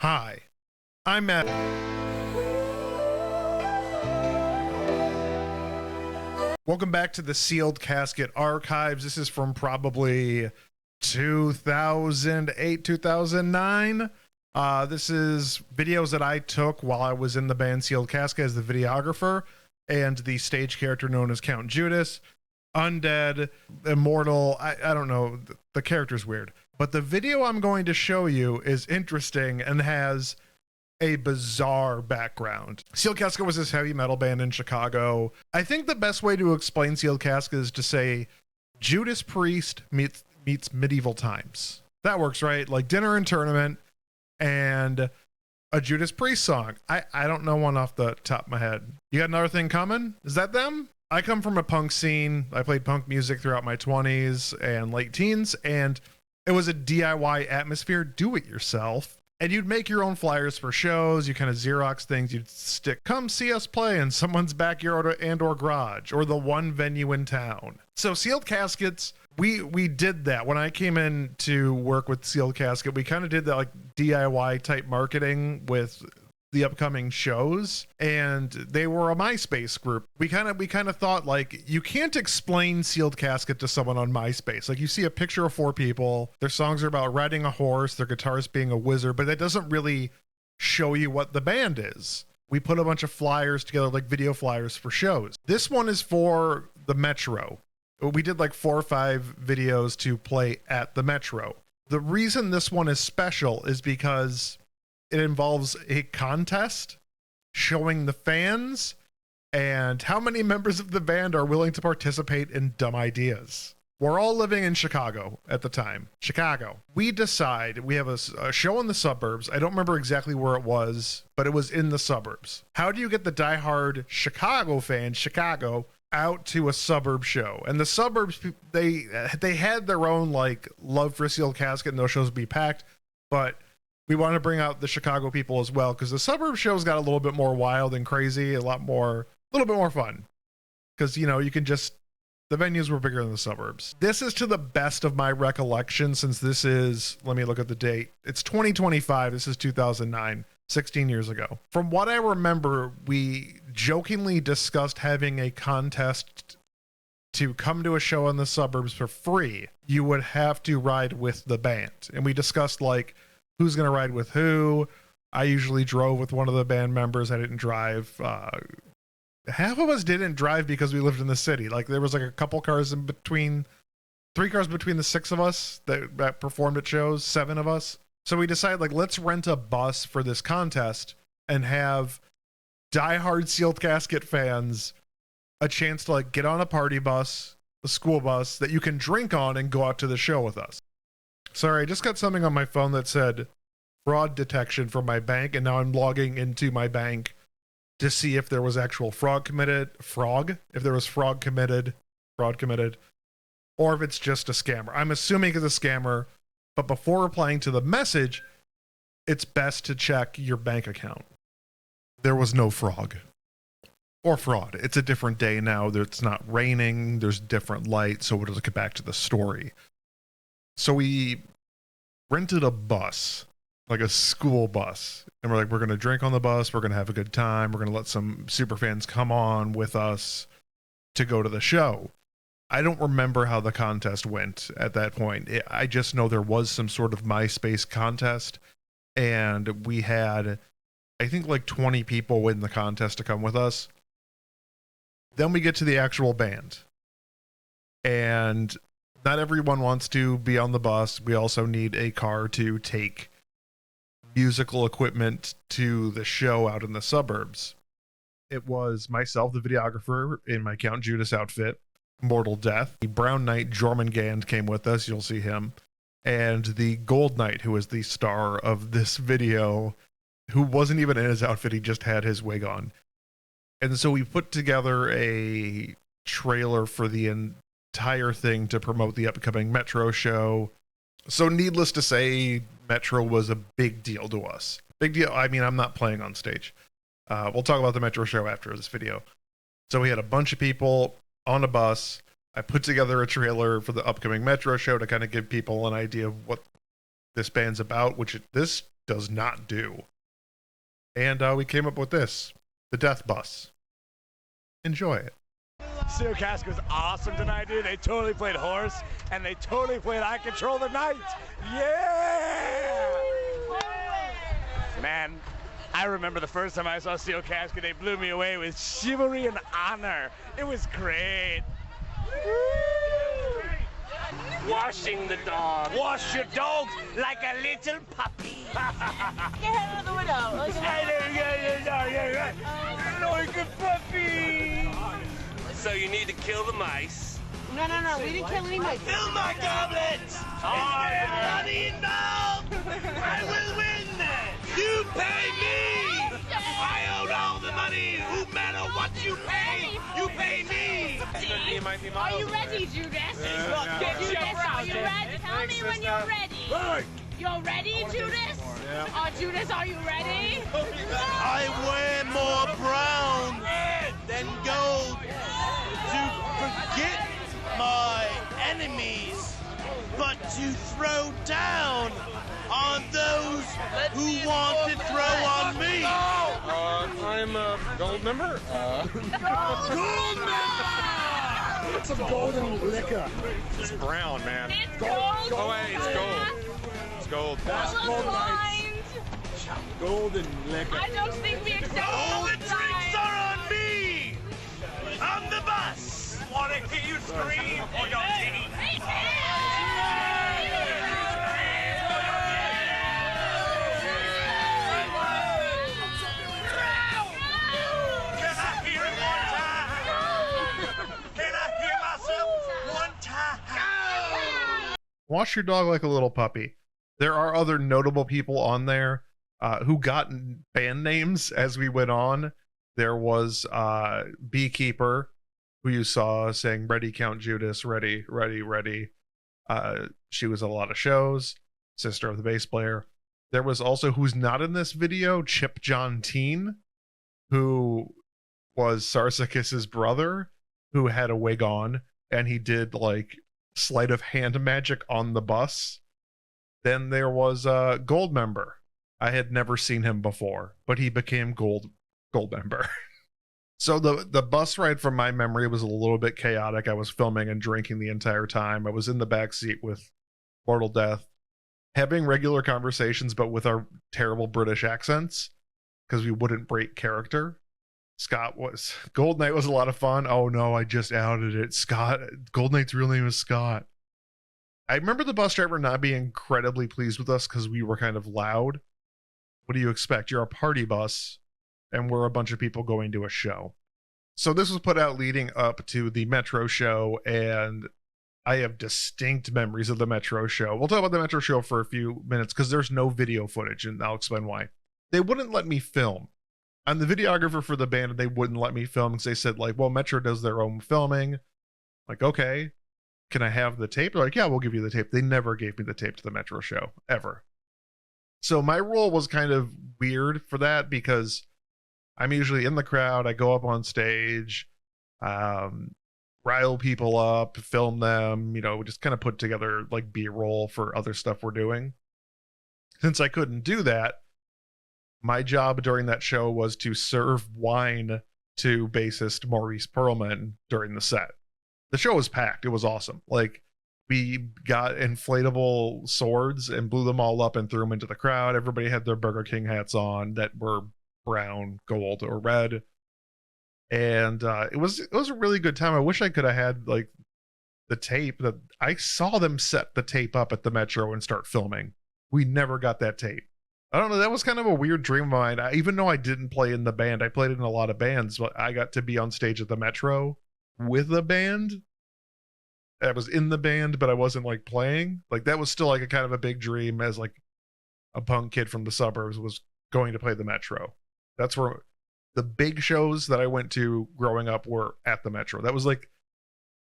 Hi, I'm Matt. Welcome back to the Cealed Kasket archives. This is from probably 2008, 2009. This is videos that I took while I was in the band Cealed Kasket as the videographer and the stage character known as Count Judas. Undead, immortal, I don't know, the character's weird. But the video I'm going to show you is interesting and has a bizarre background. Cealed Kasket was this heavy metal band in Chicago. I think the best way to explain Cealed Kasket is to say Judas Priest meets medieval times. That works, right? Like Dinner and Tournament and a Judas Priest song. I don't know one off the top of my head. You got another thing coming? Is that them? I come from a punk scene. I played punk music throughout my 20s and late teens, and it was a DIY atmosphere, do it yourself. And you'd make your own flyers for shows. You kind of Xerox things. You'd stick, come see us play in someone's backyard and or garage, or the one venue in town. So Cealed Kaskets, we did that. When I came in to work with Cealed Kasket, we kind of did that like DIY type marketing with the upcoming shows, and they were a MySpace group. We kind of thought, like, you can't explain Cealed Kasket to someone on MySpace. Like, you see a picture of four people, their songs are about riding a horse, their guitarist being a wizard, but that doesn't really show you what the band is. We put a bunch of flyers together, like video flyers for shows. This one is for the Metro. We did like 4 or 5 videos to play at the Metro. The reason this one is special is because it involves a contest showing the fans and how many members of the band are willing to participate in dumb ideas. We're all living in Chicago at the time. Chicago. We decide we have a show in the suburbs. I don't remember exactly where it was, but it was in the suburbs. How do you get the diehard Chicago fans, Chicago, out to a suburb show? And the suburbs, they had their own like love for Cealed Kasket, and those shows would be packed, but we want to bring out the Chicago people as well, because the suburb shows got a little bit more wild and crazy, a little bit more fun. Because, you know, you can just, the venues were bigger than the suburbs. This is to the best of my recollection, since this is, let me look at the date. It's 2025. This is 2009, 16 years ago. From what I remember, we jokingly discussed having a contest to come to a show in the suburbs for free. You would have to ride with the band. And we discussed, like, who's going to ride with who. I usually drove with one of the band members. I didn't drive. Half of us didn't drive because we lived in the city. Like, there was like a couple cars in between, 3 cars between the 6 of us that performed at shows, 7 of us. So we decided, like, let's rent a bus for this contest and have diehard Cealed Kasket fans a chance to, like, get on a party bus, a school bus that you can drink on and go out to the show with us. Sorry, I just got something on my phone that said fraud detection from my bank, and now I'm logging into my bank to see if there was actual fraud committed, or if it's just a scammer. I'm assuming it's a scammer, but before replying to the message, it's best to check your bank account. There was no frog or fraud. It's a different day now. It's not raining. There's different light, so we'll get back to the story. So we rented a bus, like a school bus, and we're like, we're going to drink on the bus, we're going to have a good time, we're going to let some superfans come on with us to go to the show. I don't remember how the contest went at that point. I just know there was some sort of MySpace contest, and we had, I think, like 20 people win the contest to come with us. Then we get to the actual band, and not everyone wants to be on the bus. We also need a car to take musical equipment to the show out in the suburbs. It was myself, the videographer, in my Count Judas outfit, Mortal Death. The Brown Knight, Jormungand, came with us. You'll see him. And the Gold Knight, who was the star of this video, who wasn't even in his outfit. He just had his wig on. And so we put together a trailer for the entire thing to promote the upcoming Metro show. So needless to say, Metro was a big deal to us. Big deal. I mean, I'm not playing on stage. We'll talk about the Metro show after this video. So we had a bunch of people on a bus. I put together a trailer for the upcoming Metro show to kind of give people an idea of what this band's about, which this does not do. And we came up with this, the Death Bus. Enjoy it. Cealed Kasket was awesome tonight, dude. They totally played horse, and they totally played I Control the Night. Yeah! Man, I remember the first time I saw Cealed Kasket, they blew me away with chivalry and honor. It was great. Washing the dog. Wash your dogs like a little puppy. Get out of the window. Like a puppy. So you need to kill the mice. No, we didn't kill any mice. Fill my goblets. I am money involved. I will win. You pay me. I own all the money. No matter what you pay me. Are you ready, Judas? Judas, are you ready? Tell me when you're ready. You're ready, Judas? Yeah. Oh, Judas, are you ready? I wear more brown than gold to forget my enemies, but to throw down on those who want to throw on me. I'm a gold member. Gold member! It's some golden liquor. It's brown, man. It's gold. Oh, wait, it's gold. It's gold. That's blind. Golden liquor. I don't think we accept All the blind. drinks are on me! On the bus! Wanna hear you scream or your titty? Can I hear it one time? Can I hear myself one time? Wash your dog like a little puppy. There are other notable people on there who got band names as we went on. There was Beekeeper, who you saw saying "Ready, Count Judas, ready, ready, ready." She was at a lot of shows. Sister of the bass player. There was also, who's not in this video, Chip John Teen, who was Sarsicus's brother, who had a wig on, and he did like sleight of hand magic on the bus. Then there was Gold Member. I had never seen him before, but he became Gold Member. So the bus ride, from my memory, was a little bit chaotic. I was filming and drinking the entire time. I was in the back seat with Mortal Death, having regular conversations, but with our terrible British accents, because we wouldn't break character. Gold Knight was a lot of fun. Oh no, I just outed it. Gold Knight's real name is Scott. I remember the bus driver not being incredibly pleased with us because we were kind of loud. What do you expect? You're a party bus, and we're a bunch of people going to a show. So this was put out leading up to the Metro show, and I have distinct memories of the Metro show. We'll talk about the Metro show for a few minutes because there's no video footage, and I'll explain why. They wouldn't let me film. I'm the videographer for the band, and they wouldn't let me film because they said, like, well, Metro does their own filming. Like, okay, can I have the tape? They're like, yeah, we'll give you the tape. They never gave me the tape to the Metro show, ever. So my role was kind of weird for that because I'm usually in the crowd. I go up on stage, rile people up, film them, just kind of put together like B-roll for other stuff we're doing. Since I couldn't do that, my job during that show was to serve wine to bassist Maurice Perlman during the set. The show was packed. It was awesome. Like, we got inflatable swords and blew them all up and threw them into the crowd. Everybody had their Burger King hats on that were brown, gold, or red. And it was a really good time. I wish I could have had like the tape. That I saw them set the tape up at the Metro and start filming. We never got that tape. I don't know. That was kind of a weird dream of mine. Even though I didn't play in the band, I played in a lot of bands, but I got to be on stage at the Metro with a band. I was in the band, but I wasn't like playing. Like, that was still like a kind of a big dream as like a punk kid from the suburbs, was going to play the Metro. That's where the big shows that I went to growing up were at the Metro. That was like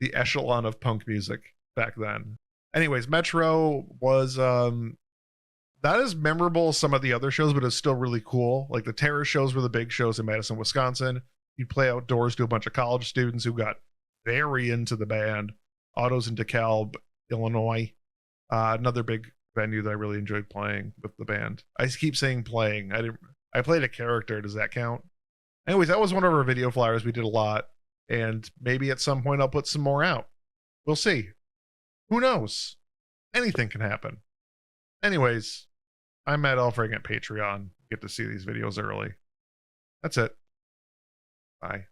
the echelon of punk music back then. Anyways, Metro was not as memorable as some of the other shows, but it's still really cool. Like, the Terror shows were the big shows in Madison, Wisconsin. You'd play outdoors to a bunch of college students who got very into the band. Autos in DeKalb, Illinois. Another big venue that I really enjoyed playing with the band. I keep saying playing. I played a character. Does that count? Anyways, that was one of our video flyers. We did a lot, and maybe at some point I'll put some more out. We'll see. Who knows? Anything can happen. Anyways, I'm Matt Elfring at Patreon. Get to see these videos early. That's it. Bye.